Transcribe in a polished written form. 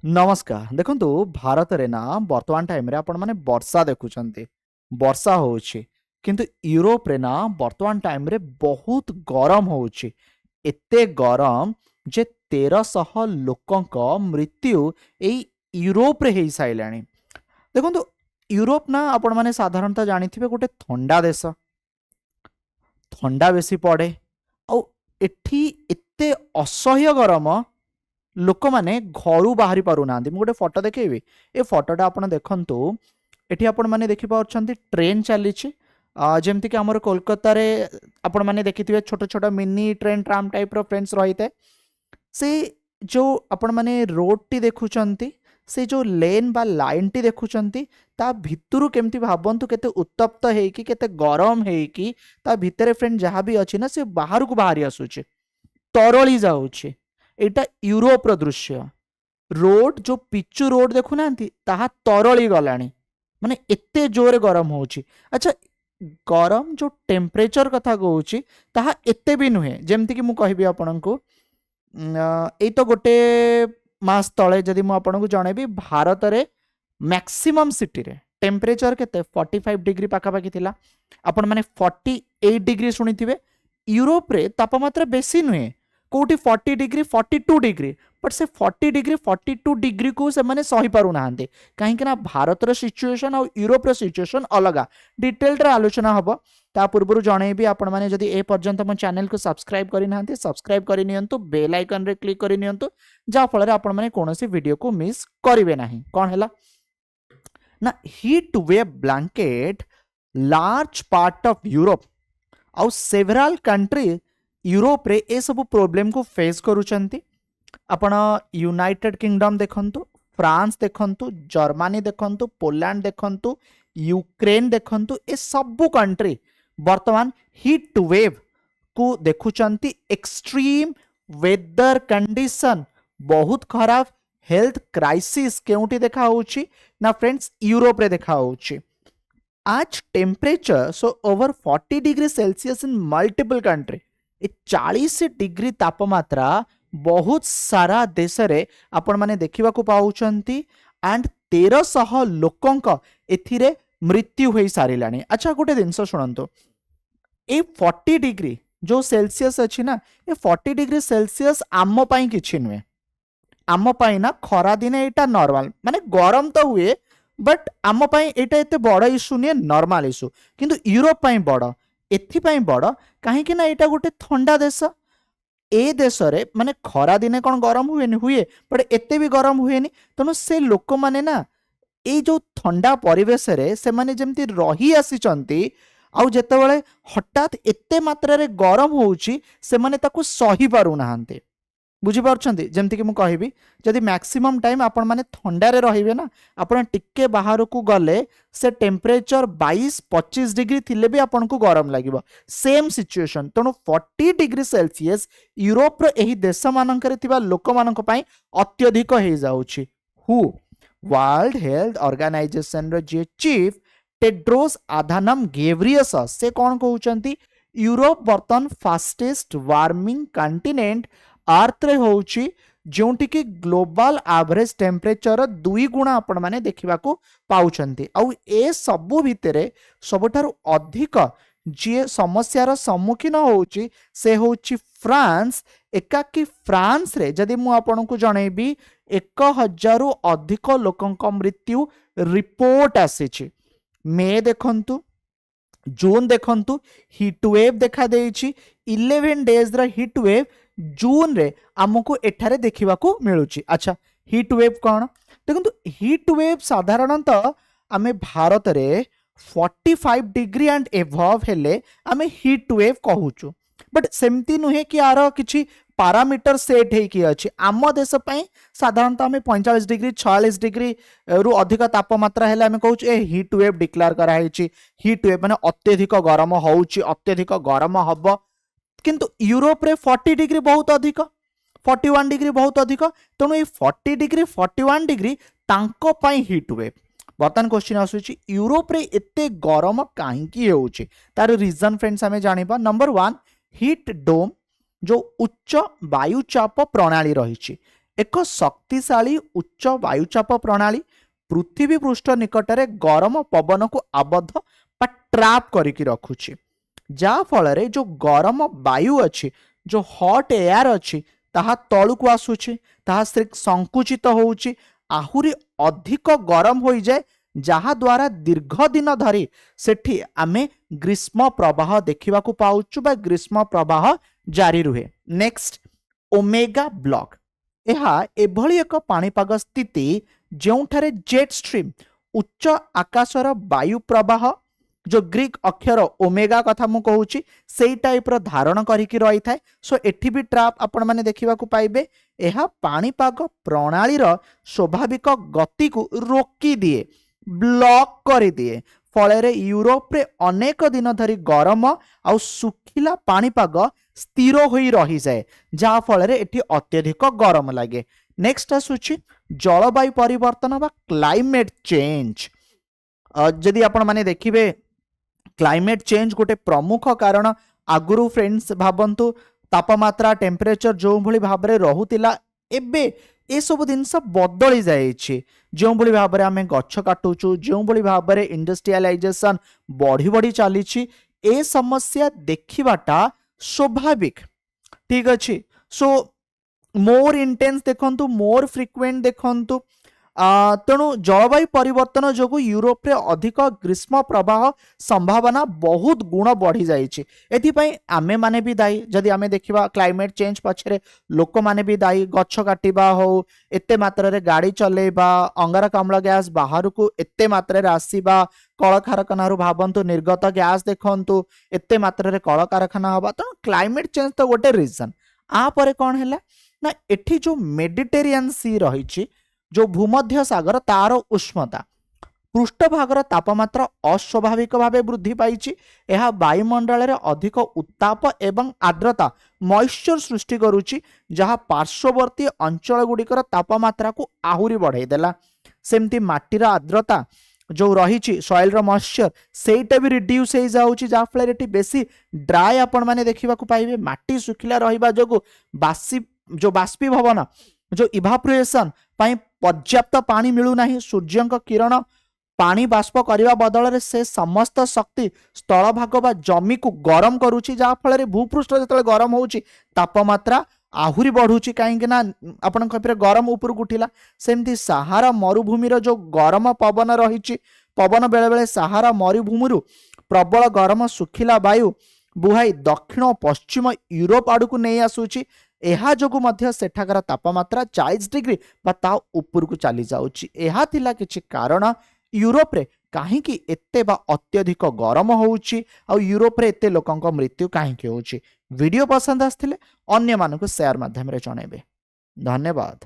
नमस्कार देखंतु भारत रे ना वर्तमान टाइम रे आपण माने वर्षा देखुचंती वर्षा होउची किंतु यूरोप रे ना वर्तमान टाइम रे बहुत गरम होउची एते गरम जे 1300 लोकंक मृत्यु एई यूरोप रे हेई साइलानी देखंतु यूरोप ना आपण माने साधारणतः जानिथिबे गोटे ठंडा देश थंडा बेसी पड़े आ एठी एते असह्य गरम लोक माने घर बाहरी पारु ना गोटे फोटो देखेबी ए फोटोटा आपण देखंतु एठी आपण माने देखि पाउछंती ट्रेन चली जमती कि आमर कोलकाता रे आपण माने देखिथिबे छोट छोट मिनी ट्रेन ट्राम टाइप रो फ्रेंड्स रहिते से जो आपण माने रोड टी देखुचंती से जो लेन बा लाइन टी देखुचंती ता भितरु केमती भाबंतु केते उत्तप्त हेकी केते गरम हेकी ता भितरे फ्रेंड जहाँ भी अछि ना से बाहर को बाहरी आसुचे तरली जाउचे एटा यूरोप रो दृश्य रोड जो पिचु रोड देखु नांती ताहा तरली गलानी माने एते जोरे गरम होउची अच्छा गरम जो टेम्परेचर कथा कहूची ताहा एते भी नुहे जेमती कि मु कहबी आपनकु एई तो गोटे मास तळे जदि मु आपनकु जणेबी भारत रे मैक्सिमम सिटी रे टेम्परेचर केते 45 डिग्री पाखापाखि थिला आपण माने 48 डिग्री शुणिथिबे यूरोप रे तापमात्रा बेसी नुहे कोटी 40 डिग्री 42 डिग्री बट से 40 डिग्री 42 डिग्री को से माने सही पारु नाहंते काहे कि ना भारत रो सिचुएशन और यूरोप रो सिचुएशन अलगा डिटेल रे आलोचना हबो ता पूर्वरु जणेबी आपण माने जदि ए पर्यंत मो चैनल को सब्सक्राइब करि नाहंते सब्सक्राइब करि नियंतु बेल आइकन रे क्लिक करि नियंतु जा फल रे आपण माने कोनोसी वीडियो को मिस करिवे नाही कोन हैला ना heat wave blanket large part of Europe आउ सेवरल कंट्री यूरोप रे ए सब प्रॉब्लम को फेस करूचंती आपण यूनाइटेड किंगडम देखंतु फ्रांस देखंतु जर्मनी देखंतु पोलैंड देखंतु यूक्रेन देखंतु ए सब कंट्री वर्तमान हीट वेव को देखुचंती एक्सट्रीम वेदर कंडीशन बहुत खराब हेल्थ क्राइसिस केउटी देखा होउची ना फ्रेंड्स यूरोप रे देखा होउची आज temperature so over 40 degree Celsius in multiple country 40 degree तापमात्रा बहुत सारा देश रे आपण माने देखिबा को पाउचंती एंड 1300 लोकंक एथिरे मृत्यु होई सारिलानी अच्छा गोटे दिन सुनंतु ए 40 डिग्री जो सेल्सियस अछि ना ए 40 डिग्री सेल्सियस आम पई किछि नुए आम पई ना खरा दिन एटा नॉर्मल माने गरम तो हुए बट आम पई एटा एते बड़ इशू नहीं नॉर्मल इशू किंतु यूरोप पई बड़ एथिपाई बड़ कहीं ना यहाँ गोटे ठंडा देश ए देश रे माने खरा दिने कौन गरम हुए हुए बट एते भी गरम हुए तेणु से लोक माने ना ये जो ठंडा परिवेश रे से माने जमती रही आसीचंती आउ जेतेबेले हठात एते मात्रा रे गरम होउची से माने ताकू सही पारु नाहंते बुझी पारछंती जेमती कि मु कहबी जदि मैक्सिमम टाइम आपण माने ठंडा रे रहिबे ना आपण टिक्के बाहर को गले से टेम्परेचर 22-25 डिग्री थिले भी आपण को गरम लागिबो सेम सिचुएशन तणु 40 डिग्री सेल्सियस यूरोप रो एही देश मानकर थिबा लोक मानक पई अत्यधिक हे जाउची हु वर्ल्ड हेल्थ ऑर्गेनाइजेशन रो जे चीफ टेड्रोस आधानम घेब्रियसस से कोन कहउचंती यूरोप बर्तन फास्टेस्ट वार्मिंग कंटिनेंट अर्थ रे होउची जोंटी की ग्लोबल एवरेज टेम्परेचर 2 गुणा आपण माने देखिबा को पाउचंती आउ ए सबु भितरे सबठारु अधिक जे समस्यार सम्मुखीन होउची से होउची फ्रांस एकाकी फ्रांस रे जदि मु आपण को जणेबी 1000 रु अधिक लोकंक मृत्यु रिपोर्ट आसीची मे देखंतु जून देखंतु हीट वेव देखा देइची 11 डेज रा हीट वेव जून रे आमको एठारे देखिबा को मिलुची अच्छा हीट वेव कौन देखंतु हीट वेव साधारणतः आमे भारत रे 45 डिग्री एंड एभव हेले आमे हीट वेव कहूचु बट सेमती नुहे कि आर किछि पारामीटर सेट हे कि अछि आम देश पई साधारणतः आमे 45 डिग्री 46 डिग्री रु अधिक तापमात्रा हेले आमे कहूचु ए हीट वेव डिक्लेयर करा हेछि हीट वेव माने अत्यधिक गरम होउची अत्यधिक गरम हबो किंतु यूरोप रे 40 डिग्री बहुत अधिक 41 डिग्री बहुत अधिक तेणु ये 40 डिग्री 41 डिग्री तांको पई हीट वेव बर्तमान क्वेश्चन आसुची यूरोप रे एते गरम काहेकि होउची तार रीजन फ्रेंड्स हमें जानिबा नंबर 1 हीट डोम जो उच्च वायुचाप प्रणाली रही ଏକ ଶକ୍ତିଶାଳୀ ଉଚ୍ଚ ବାୟୁଚାପ ପ୍ରଣାଳୀ ପୃଥିବୀ ପୃଷ୍ଠ ନିକଟରେ ଗରମ ପବନକୁ ଆବଦ୍ଧ ବା ଟ୍ରାପ୍ କରିକି ରଖୁଛି, ଯାହାଫଳରେ ଯେଉଁ ଗରମ ବାୟୁ ଅଛି, ଯେଉଁ ହଟ୍ ଏୟାର ଅଛି, ତାହା ତଳକୁ ଆସୁଛି, ତାହା ସଂକୁଚିତ ହେଉଛି, ଆହୁରି ଅଧିକ ଗରମ ହୋଇଯାଏ, ଯାହାଦ୍ୱାରା ଦୀର୍ଘ ଦିନ ଧରି ସେଠି ଆମେ ଗ୍ରୀଷ୍ମ ପ୍ରବାହ ଦେଖିବାକୁ ପାଉଛୁ ବା ଗ୍ରୀଷ୍ମ ପ୍ରବାହ ଜାରି ରୁହେ। Next, omega block. ଏହା ଏଭଳି ଏକ ପାଣିପାଗ ସ୍ଥିତି ଯେଉଁଠାରେ ଜେଟ୍ ଷ୍ଟ୍ରିମ୍ ଉଚ୍ଚ ଆକାଶର ବାୟୁ ପ୍ରବାହ, जो ग्रीक अक्षर ओमेगा कथा मु कहूँ से टाइप्र धारण करिकी रही थाए। सो एठी भी ट्राप आपण मैंने देखा पाइबे। यह पाणीपाग प्रणाली स्वाभाविक गति को रोकी दिए, ब्लॉक कर दिए, फल यूरोप रे अनेक दिन धरी गरम आउ सुखिला पाणीपाग स्थिर हो रही जाए, जहाँ फल एटी अत्यधिक गरम लगे। नेक्स्ट आसुची जलवायु परिवर्तन बा क्लाइमेट चेंज। जदि आपण माने देखिबे क्लाइमेट चेंज गोटे प्रमुख कारण आगुरु फ्रेंड्स भावंतु तापमात्रा टेम्परेचर जो भली भाव में रहुतिला एबे ए सब जिनस बदली जाइछि। जो भली भाव में आमे गछ काटुचु, जो भली भाव में इंडस्ट्रियलाइजेशन बढ़ी बढ़ी चलीछि, ए समस्या देखिबाटा स्वाभाविक, ठीक अछि। सो मोर इंटेंस देखंतु, मोर फ्रिक्वेंट देखंतु, तेणु जलवायु परिवर्तन जो यूरोप रे अधिक ग्रीष्म प्रवाह संभावना बहुत गुण बढ़ी जाइछि। एथिपई आमे माने भी दायी। जदि आमे देखिबा क्लाइमेट चेंज पछरे लोक माने भी दायी, गछ काटिबा हो, एते मात्रा रे गाड़ी चलेबा, अंगारकाम्ल गैस बाहर को एते मात्रा रे आसीबा, कल कारखाना भावंतु निर्गत गैस देखंतु एते मात्रा रे कल कारखाना हबा। तेणु क्लाइमेट चेंज तो गोटे रीजन। आ परे कोन हैला ना, एठी जो मेडिटेरियन सी रहिछि, जो भूमध्य सागर तार उष्णता, पृष्ठभागर तापमात्रा अस्वाभाविक भाव वृद्धि पाई। यह वायुमंडल में अधिक उत्ताप एवं आर्द्रता मॉइस्चर सृष्टि करुच्ची, जहाँ पार्श्ववर्ती अंचल गुड़िकर तापमात्रा को आहुरी बढ़ाईदेला। सेमती माटीर आर्द्रता जो रही सॉइल मॉइस्चर सेटा भी रिड्यूस हो जाउची, जहाँ फल बेसी ड्राई आपण माने देखा पाइबे। माटी सुखिला रहिबा जोगु जो बाष्पीभवन, जो इवापोरेशन पाई पर्याप्त पानी मिलूना, सूर्य किरण पानी बाष्प करने बदल से समस्त शक्ति स्थल भाग बा जमी को गरम करुच्ची, जहाँ फल भूपृष्ठ जो गरम होउची तापमात्रा आहुरी बढ़ुची, कहीं ना आपण गरम ऊपर उठिला। सेमती सहारा मरुभूमिर जो गरम पवन रही, पवन बेले बेले सहारा मरुभूमि प्रबल गरम सुखिला वायु बुहाई दक्षिण और पश्चिम यूरोप आड़ को नहीं आसूची। एहा जोगु मध्य सेठाकर तापमात्रा 40 डिग्री बा ता ऊपर को चली जाउची। एहा थिला किछि कारण यूरोप रे काहेकि एते बा अत्यधिक गरम होउची, आ यूरोप रे एते लोकंक मृत्यु काहेकि होउची। वीडियो पसंद आस्थिले अन्य मानको शेयर माध्यम रे जणेबे। धन्यवाद।